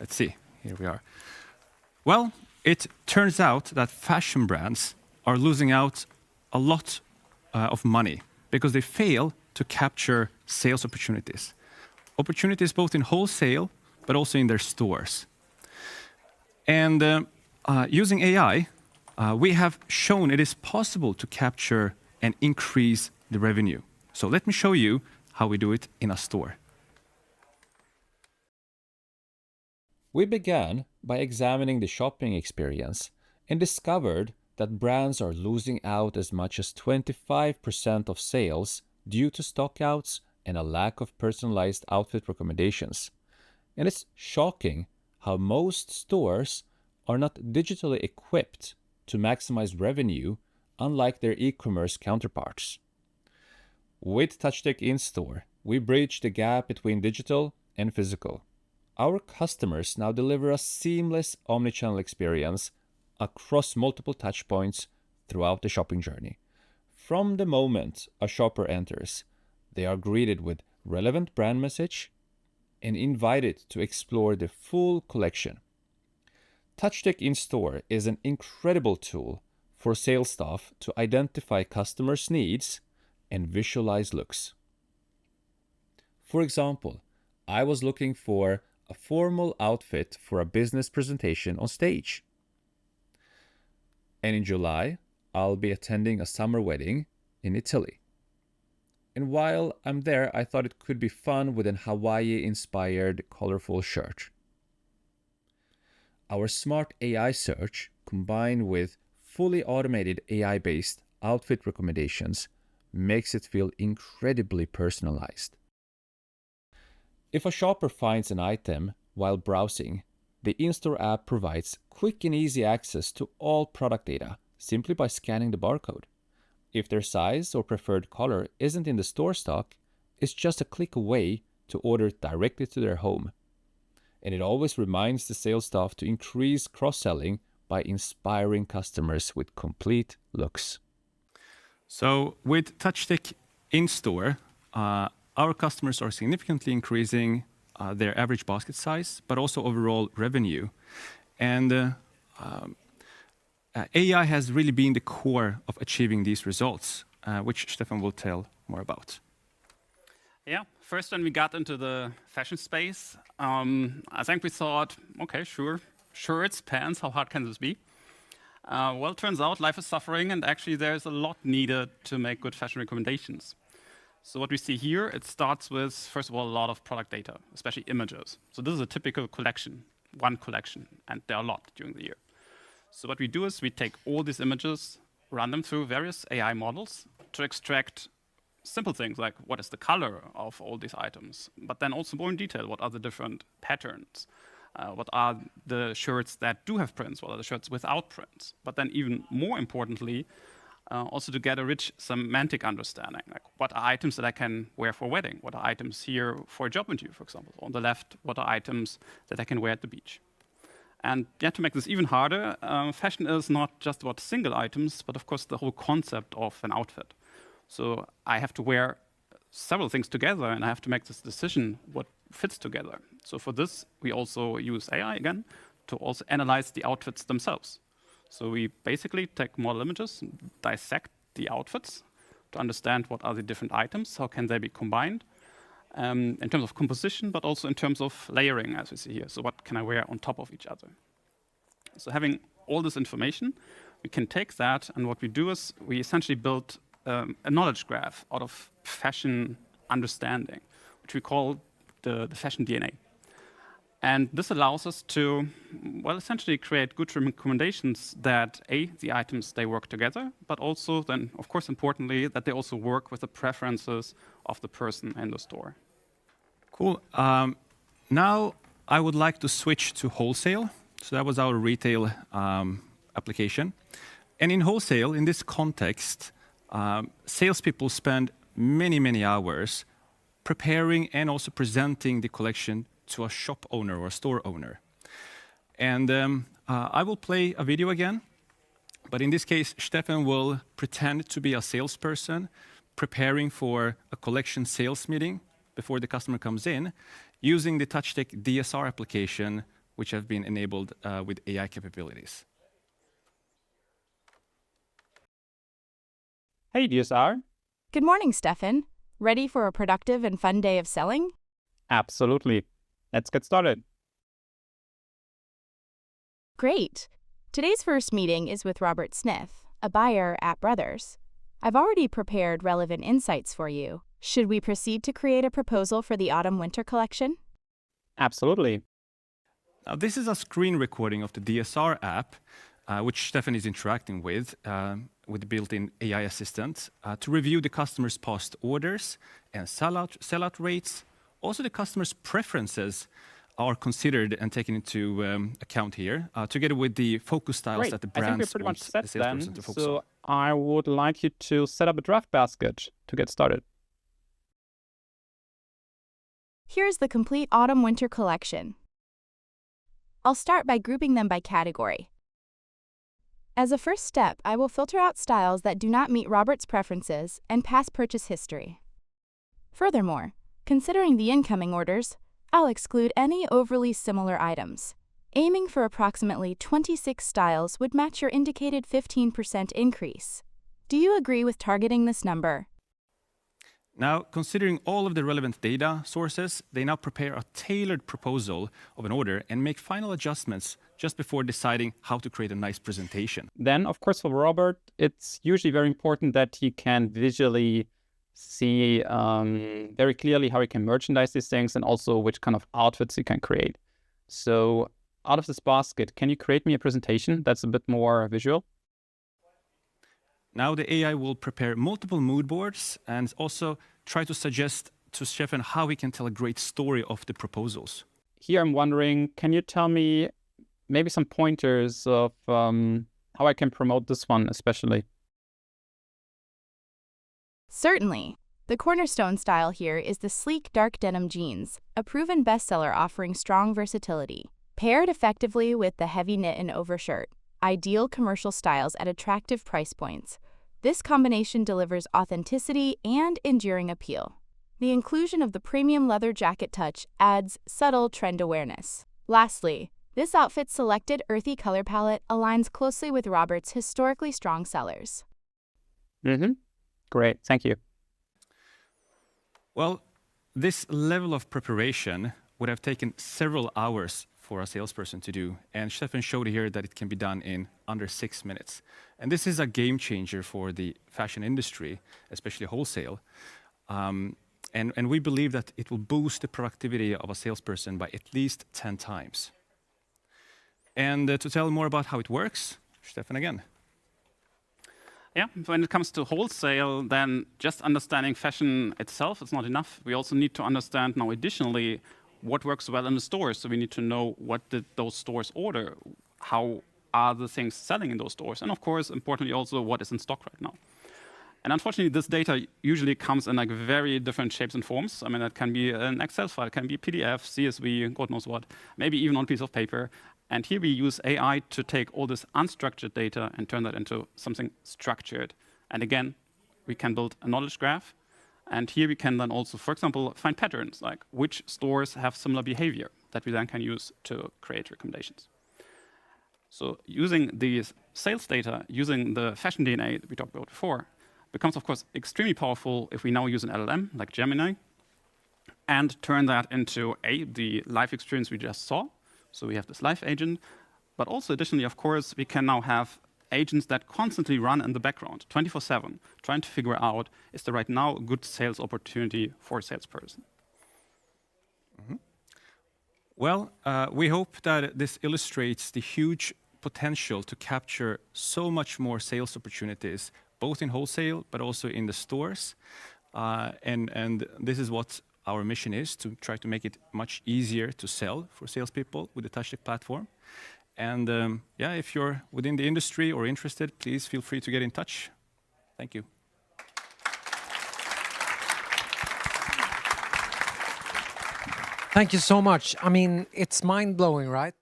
Let's see, here we are. Well, it turns out that fashion brands are losing out a lot of money because they fail to capture sales opportunities. Opportunities both in wholesale, but also in their stores. And using AI, we have shown it is possible to capture and increase the revenue. So let me show you how we do it in a store. We began by examining the shopping experience and discovered that brands are losing out as much as 25% of sales due to stockouts and a lack of personalized outfit recommendations. And it's shocking how most stores are not digitally equipped to maximize revenue, unlike their e-commerce counterparts. With Touchtech in-store, we bridge the gap between digital and physical. Our customers now deliver a seamless omnichannel experience across multiple touchpoints throughout the shopping journey. From the moment a shopper enters, they are greeted with relevant brand message and invited to explore the full collection. Touchtech in-store is an incredible tool for sales staff to identify customers' needs and visualize looks. For example, I was looking for a formal outfit for a business presentation on stage. And in July, I'll be attending a summer wedding in Italy. And while I'm there, I thought it could be fun with an Hawaii-inspired colorful shirt. Our smart AI search, combined with fully automated AI-based outfit recommendations, makes it feel incredibly personalized. If a shopper finds an item while browsing, the in-store app provides quick and easy access to all product data simply by scanning the barcode. If their size or preferred color isn't in the store stock, it's just a click away to order it directly to their home. And it always reminds the sales staff to increase cross-selling by inspiring customers with complete looks. So with Touchtech in-store, our customers are significantly increasing their average basket size, but also overall revenue. And AI has really been the core of achieving these results, which Steffen will tell more about. Yeah, first when we got into the fashion space, I think we thought, okay, sure, shirts, pants, how hard can this be? Well, it turns out life is suffering, and actually there's a lot needed to make good fashion recommendations. So what we see here, it starts with, first of all, a lot of product data, especially images. So this is a typical collection, one collection, and there are a lot during the year. So what we do is we take all these images, run them through various AI models to extract simple things like what is the color of all these items, but then also more in detail, what are the different patterns? What are the shirts that do have prints? What are the shirts without prints? But then even more importantly, also to get a rich semantic understanding, like what are items that I can wear for a wedding? What are items here for a job interview, for example? On the left, what are items that I can wear at the beach? And yeah, to make this even harder, fashion is not just about single items, but of course the whole concept of an outfit. So I have to wear several things together, and I have to make this decision what fits together. So for this, we also use AI again to also analyze the outfits themselves. So we basically take model images, dissect the outfits to understand what are the different items, how can they be combined, in terms of composition, but also in terms of layering, as we see here. So what can I wear on top of each other? So having all this information, we can take that, and what we do is we essentially build a knowledge graph out of fashion understanding, which we call the fashion DNA. And this allows us to, well, essentially create good recommendations that the items, they work together, but also then, of course, importantly, that they also work with the preferences of the person in the store. Cool. Now I would like to switch to wholesale. So that was our retail application. And in wholesale, in this context, salespeople spend many, many hours preparing and also presenting the collection to a shop owner or a store owner. And I will play a video again, but in this case, Steffen will pretend to be a salesperson preparing for a collection sales meeting before the customer comes in, using the Touchtech DSR application, which have been enabled with AI capabilities. Hey, DSR. Good morning, Steffen. Ready for a productive and fun day of selling? Absolutely. Let's get started. Great. Today's first meeting is with Robert Smith, a buyer at Brothers. I've already prepared relevant insights for you. Should we proceed to create a proposal for the autumn-winter collection? Absolutely. Now, this is a screen recording of the DSR app, which Steffen is interacting with the built-in AI assistant, to review the customer's past orders and sellout rates. Also, the customer's preferences are considered and taken into account here, together with the focus styles Great. that the I think we're brands pretty want much the set salesperson then. to focus So on. I would like you to set up a draft basket to get started. Here's the complete autumn-winter collection. I'll start by grouping them by category. As a first step, I will filter out styles that do not meet Robert's preferences and past purchase history. Furthermore, considering the incoming orders, I'll exclude any overly similar items. Aiming for approximately 26 styles would match your indicated 15% increase. Do you agree with targeting this number? Now, considering all of the relevant data sources, they now prepare a tailored proposal of an order and make final adjustments just before deciding how to create a nice presentation. Then, of course, for Robert, it's usually very important that he can visually see very clearly how he can merchandise these things and also which kind of outfits he can create. So out of this basket, can you create me a presentation that's a bit more visual? Now the AI will prepare multiple mood boards and also try to suggest to Steffen how he can tell a great story of the proposals. Here I'm wondering, can you tell me maybe some pointers of how I can promote this one especially? Certainly. The cornerstone style here is the sleek dark denim jeans, a proven bestseller offering strong versatility. Paired effectively with the heavy knit and overshirt, ideal commercial styles at attractive price points. This combination delivers authenticity and enduring appeal. The inclusion of the premium leather jacket touch adds subtle trend awareness. Lastly, this outfit's selected earthy color palette aligns closely with Robert's historically strong sellers. Great, thank you. Well, this level of preparation would have taken several hours for a salesperson to do, and Steffen showed here that it can be done in under 6 minutes. And this is a game changer for the fashion industry, especially wholesale. And we believe that it will boost the productivity of a salesperson by at least 10 times. And to tell more about how it works, Steffen again. Yeah, when it comes to wholesale, then just understanding fashion itself is not enough. We also need to understand now additionally what works well in the stores. So we need to know what did those stores order, how are the things selling in those stores, and of course, importantly also what is in stock right now. And unfortunately, this data usually comes in like very different shapes and forms. I mean, that can be an Excel file, it can be PDF, CSV, God knows what, maybe even on a piece of paper. And here we use AI to take all this unstructured data and turn that into something structured. And again, we can build a knowledge graph. And here we can then also, for example, find patterns, like which stores have similar behavior that we then can use to create recommendations. So using these sales data, using the fashion DNA that we talked about before, becomes, of course, extremely powerful if we now use an LLM like Gemini and turn that into the live experience we just saw. So we have this live agent, but also additionally, of course, we can now have agents that constantly run in the background, 24/7, trying to figure out, is there right now a good sales opportunity for a salesperson? Well, we hope that this illustrates the huge potential to capture so much more sales opportunities, both in wholesale, but also in the stores. And this is what our mission is, to try to make it much easier to sell for salespeople with the Touchtech platform. And yeah, if you're within the industry or interested, please feel free to get in touch. Thank you. Thank you so much. I mean, it's mind-blowing, right?